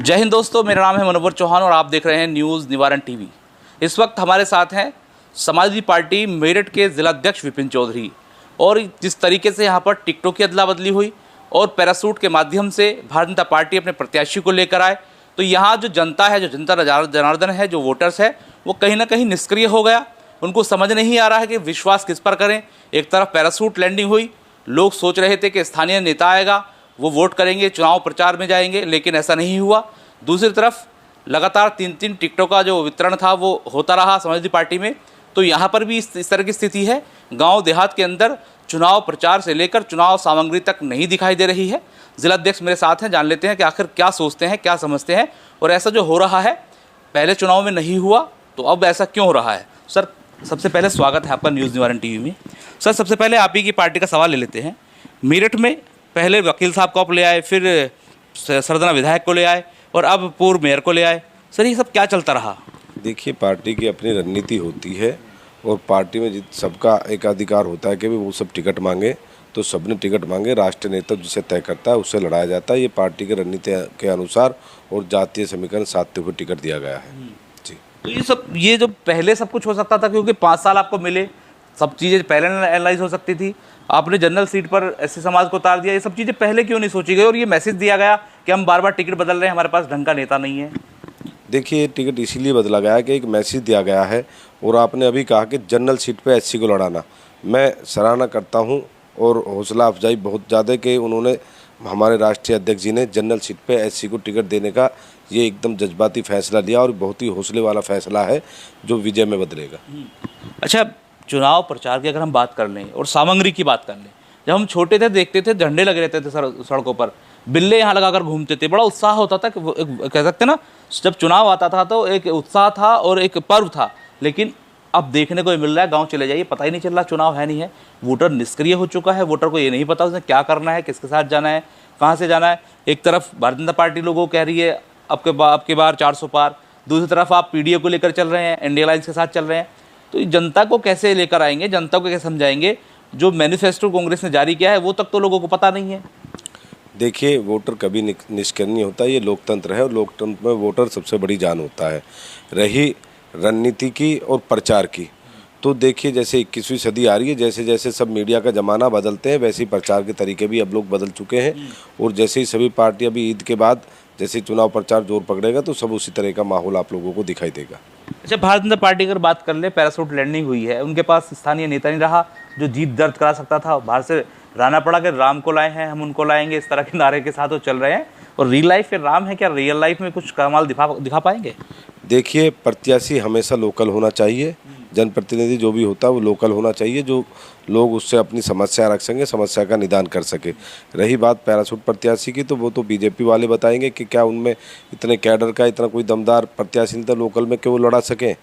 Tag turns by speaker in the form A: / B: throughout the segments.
A: जय हिंद दोस्तों, मेरा नाम है मनोवर चौहान और आप देख रहे हैं न्यूज़ निवारण टीवी। इस वक्त हमारे साथ हैं समाजवादी पार्टी मेरठ के जिलाध्यक्ष विपिन चौधरी। और जिस तरीके से यहाँ पर टिकटों की अदला बदली हुई और पैरासूट के माध्यम से भारतीय जनता पार्टी अपने प्रत्याशी को लेकर आए, तो यहाँ जो जनता है, जो जनता जनार्दन है, जो वोटर्स है, वो कहीं ना कहीं निष्क्रिय हो गया। उनको समझ नहीं आ रहा है कि विश्वास किस पर करें। एक तरफ पैरासूट लैंडिंग हुई, लोग सोच रहे थे कि स्थानीय नेता आएगा, वो वोट करेंगे, चुनाव प्रचार में जाएंगे, लेकिन ऐसा नहीं हुआ। दूसरी तरफ लगातार 3-3 टिकटों का जो वितरण था वो होता रहा समाजवादी पार्टी में। तो यहाँ पर भी इस तरह की स्थिति है। गांव देहात के अंदर चुनाव प्रचार से लेकर चुनाव सामग्री तक नहीं दिखाई दे रही है। जिलाध्यक्ष मेरे साथ हैं, जान लेते हैं कि आखिर क्या सोचते हैं, क्या समझते हैं और ऐसा जो हो रहा है पहले चुनाव में नहीं हुआ तो अब ऐसा क्यों हो रहा है। सर, सबसे पहले स्वागत है आपका न्यूज़ निवारण टीवी में। सर, सबसे पहले आप ही की पार्टी का सवाल ले लेते हैं। मेरठ में पहले वकील साहब को आप ले आए, फिर सरदना विधायक को ले आए और अब पूर्व मेयर को ले आए। सर, ये सब क्या चलता रहा?
B: देखिए, पार्टी की अपनी रणनीति होती है और पार्टी में सबका एक अधिकार होता है कि वो सब टिकट मांगे, तो सबने टिकट मांगे। राष्ट्रीय नेता जिसे तय करता है उससे लड़ाया जाता है। ये पार्टी की रणनीति के अनुसार और जातीय समीकरण साधते हुए टिकट दिया गया है जी।
A: तो ये जो पहले सब कुछ हो सकता था, क्योंकि 5 साल आपको मिले, सब चीज़ें पहले एनालाइज हो सकती थी। आपने जनरल सीट पर एससी समाज को उतार दिया, ये सब चीज़ें पहले क्यों नहीं सोची गई और ये मैसेज दिया गया कि हम बार बार टिकट बदल रहे हैं, हमारे पास ढंग का नेता नहीं है?
B: देखिए, टिकट इसीलिए बदला गया है कि एक मैसेज दिया गया है। और आपने अभी कहा कि जनरल सीट पे एससी को लड़ाना, मैं सराहना करता हूं और हौसला अफजाई बहुत ज़्यादा कि उन्होंने, हमारे राष्ट्रीय अध्यक्ष जी ने जनरल सीट पे एससी को टिकट देने का ये एकदम जज्बाती फैसला लिया और बहुत ही हौसले वाला फैसला है जो विजय में बदलेगा।
A: अच्छा, चुनाव प्रचार की अगर हम बात कर लें और सामग्री की बात कर लें, जब हम छोटे थे देखते थे झंडे लगे रहते थे सड़कों पर, बिल्ले यहाँ लगाकर घूमते थे, बड़ा उत्साह होता था कि कह सकते ना, जब चुनाव आता था तो एक उत्साह था और एक पर्व था। लेकिन अब देखने को मिल रहा है, गांव चले जाइए, पता ही नहीं चल रहा चुनाव है नहीं है। वोटर निष्क्रिय हो चुका है, वोटर को ये नहीं पता उसने क्या करना है, किसके साथ जाना है, कहाँ से जाना है। एक तरफ भारतीय जनता पार्टी लोगों को कह रही है आपके बार 400 पार, दूसरी तरफ आप पीडीए को लेकर चल रहे हैं, इंडिया अलायंस के साथ चल रहे हैं। तो जनता को कैसे लेकर आएंगे, जनता को कैसे समझाएंगे? जो मैनिफेस्टो कांग्रेस ने जारी किया है वो तक तो लोगों को पता नहीं है।
B: देखिए, वोटर कभी निष्क्रिय होता है, ये लोकतंत्र है और लोकतंत्र में वोटर सबसे बड़ी जान होता है। रही रणनीति की और प्रचार की, तो देखिए जैसे 21वीं सदी आ रही है, जैसे जैसे सब मीडिया का ज़माना बदलते हैं वैसे ही प्रचार के तरीके भी अब लोग बदल चुके हैं। और जैसे ही सभी पार्टी अभी ईद के बाद जैसे चुनाव प्रचार जोर पकड़ेगा तो सब उसी तरह का माहौल आप लोगों को दिखाई देगा।
A: अच्छा, भारतीय जनता पार्टी अगर बात कर ले, पैरासूट लैंडिंग हुई है, उनके पास स्थानीय नेता नहीं रहा जो जीत दर्ज करा सकता था। बाहर से राणा पड़ा कि राम को लाए हैं, हम उनको लाएंगे, इस तरह के नारे के साथ वो चल रहे हैं। और रियल लाइफ में राम है क्या? रियल लाइफ में कुछ कमाल दिखा पाएंगे?
B: देखिए, प्रत्याशी हमेशा लोकल होना चाहिए, जनप्रतिनिधि जो भी होता है वो लोकल होना चाहिए, जो लोग उससे अपनी समस्या रख सकें, समस्या का निदान कर सके। रही बात पैरासूट प्रत्याशी की, तो वो तो बीजेपी वाले बताएंगे कि क्या उनमें इतने कैडर का इतना कोई दमदार प्रत्याशी नहीं था लोकल में कि वो लड़ा सकें।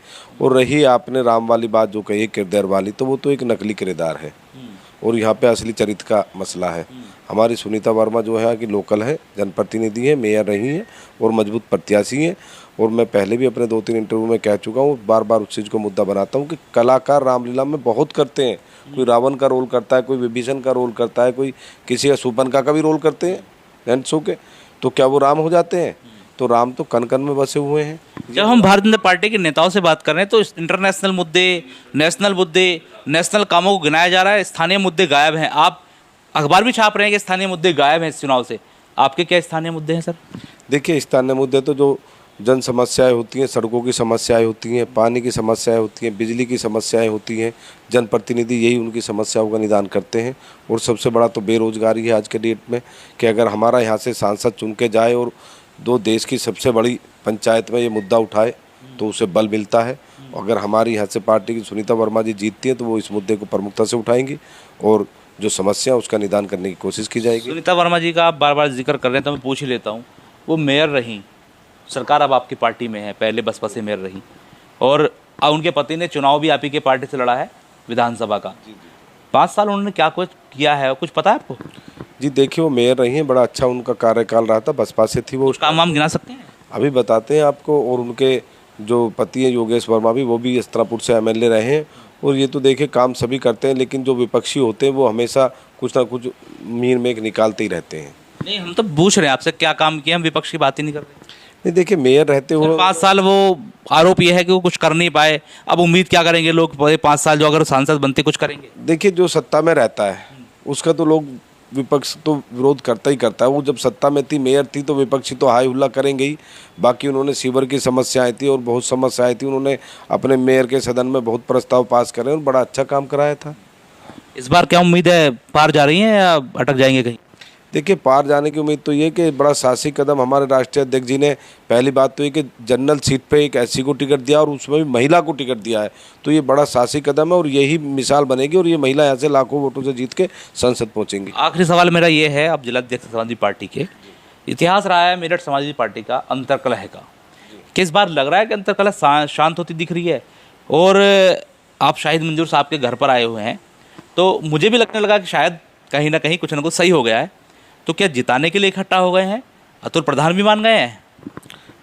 B: और रही आपने राम वाली बात जो कही किरदार वाली, तो वो तो एक नकली किरदार है और यहाँ पे असली चरित्र का मसला है। हमारी सुनीता वर्मा जो है कि लोकल है, जनप्रतिनिधि है, मेयर रही हैं और मजबूत प्रत्याशी हैं। और मैं पहले भी अपने 2-3 इंटरव्यू में कह चुका हूँ, बार बार उस चीज़ को मुद्दा बनाता हूँ कि कलाकार रामलीला में बहुत करते हैं। कोई रावण का रोल करता है, कोई विभीषण का रोल करता है, कोई किसी का सुपनका का भी रोल करते हैं हैंड्सो के, तो क्या वो राम हो जाते हैं? तो राम तो कण कण में बसे हुए हैं।
A: जब हम भारतीय जनता पार्टी के नेताओं से बात कर रहे हैं तो इंटरनेशनल मुद्दे, नेशनल मुद्दे, नेशनल कामों को गिनाया जा रहा है, स्थानीय मुद्दे गायब हैं। आप अखबार भी छाप रहे हैं कि स्थानीय मुद्दे गायब हैं इस चुनाव से। आपके क्या स्थानीय मुद्दे हैं सर?
B: देखिए, स्थानीय मुद्दे तो जो जन समस्याएं होती हैं, सड़कों की समस्याएं होती हैं, पानी की समस्याएं होती हैं, बिजली की समस्याएं होती हैं, जनप्रतिनिधि यही उनकी समस्याओं का निदान करते हैं। और सबसे बड़ा तो बेरोजगारी है आज के डेट में, कि अगर हमारा यहाँ से सांसद चुन के जाए और दो देश की सबसे बड़ी पंचायत में ये मुद्दा उठाए तो उसे बल मिलता है। अगर हमारी यहाँ से पार्टी की सुनीता वर्मा जी जीतती हैं तो वो इस मुद्दे को प्रमुखता से उठाएंगी और जो समस्या उसका निदान करने की कोशिश की जाएगी।
A: सुनीता वर्मा जी का आप बार बार जिक्र कर रहे हैं तो मैं पूछ ही लेता हूँ, वो मेयर रहीं, सरकार अब आपकी पार्टी में है, पहले बसपा से मेयर रहीं और उनके पति ने चुनाव भी आप ही के पार्टी से लड़ा है विधानसभा का। 5 साल उन्होंने क्या कुछ किया है, कुछ पता है आपको?
B: जी देखिए, वो मेयर रही हैं, बड़ा अच्छा उनका कार्यकाल रहा था, बसपा से थी वो।
A: काम वाम गिना सकते हैं?
B: अभी बताते हैं आपको। और उनके जो पति हैं योगेश वर्मा भी, वो भी अस्त्रापुर से एमएलए रहे हैं। और ये तो देखिए काम सभी करते हैं, लेकिन जो विपक्षी होते हैं वो हमेशा कुछ ना कुछ मीन मेघ निकालते ही रहते हैं।
A: नहीं, हम तो पूछ रहे हैं आपसे क्या काम किया, हम विपक्ष की बात ही नहीं कर रहे।
B: नहीं देखिए, मेयर रहते हुए
A: 5 साल वो आरोप ये है कि वो कुछ कर नहीं पाए, अब उम्मीद क्या करेंगे लोग 5 साल जो अगर सांसद बनते कुछ करेंगे?
B: देखिए, जो सत्ता में रहता है उसका तो लोग, विपक्ष तो विरोध करता ही करता है। वो जब सत्ता में थी, मेयर थी, तो विपक्षी तो हाई हुल्ला करेंगे ही। बाकी उन्होंने सीवर की समस्या आई थी और बहुत समस्या आई थी, उन्होंने अपने मेयर के सदन में बहुत प्रस्ताव पास करे और बड़ा अच्छा काम कराया था।
A: इस बार क्या उम्मीद है, पार जा रही हैं या अटक जाएंगे कहीं?
B: देखिए, पार जाने की उम्मीद तो ये कि बड़ा साहसिक कदम हमारे राष्ट्रीय अध्यक्ष जी ने, पहली बात तो ये कि जनरल सीट पे एक एससी को टिकट दिया और उसमें भी महिला को टिकट दिया है, तो ये बड़ा साहसिक कदम है और यही मिसाल बनेगी और ये महिला यहाँ से लाखों वोटों से जीत के संसद पहुँचेंगी।
A: आखिरी सवाल मेरा ये है, आप जिलाध्यक्ष समाजवादी पार्टी के, इतिहास रहा है मेरठ समाजवादी पार्टी का अंतर्कलह का, कि इस बार लग रहा है कि अंतर्कलह शांत होती दिख रही है और आप शाहिद मंजूर साहब के घर पर आए हुए हैं, तो मुझे भी लगने लगा कि शायद कहीं ना कहीं कुछ ना कुछ सही हो गया है। तो क्या जिताने के लिए इकट्ठा हो गए हैं? अतुल प्रधान भी मान गए हैं?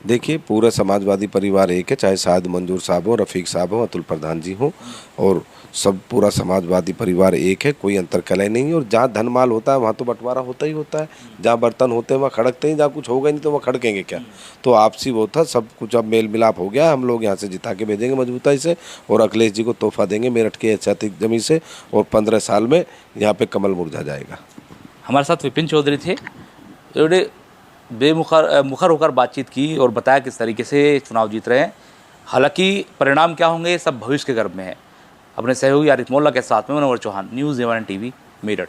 B: देखिए, पूरा समाजवादी परिवार एक है, चाहे शाहिद मंजूर साहब हो, रफ़ीक साहब हो, अतुल प्रधान जी हो, और सब पूरा समाजवादी परिवार एक है, कोई अंतर्कलह नहीं है। और जहाँ धन माल होता है वहाँ तो बंटवारा होता ही होता है, जहाँ बर्तन होते हैं वहाँ खड़कते हैं, जहाँ कुछ होगा नहीं तो वहाँ खड़केंगे क्या। तो आपसी वो था, सब कुछ अब मेल मिलाप हो गया। हम लोग यहाँ से जिता के भेजेंगे मजबूताई से और अखिलेश जी को तोहफा देंगे मेरठ के ऐतिहासिक जमीन से, और 15 साल में यहाँ पे कमल मुरझा जाएगा।
A: हमारे साथ विपिन चौधरी थे, उन्होंने मुखर होकर बातचीत की और बताया किस तरीके से चुनाव जीत रहे हैं। हालांकि परिणाम क्या होंगे सब भविष्य के गर्भ में है। अपने सहयोगी आरिफ मोल्ला के साथ में मनोहर चौहान, न्यूज़ 11 टीवी, मेरठ।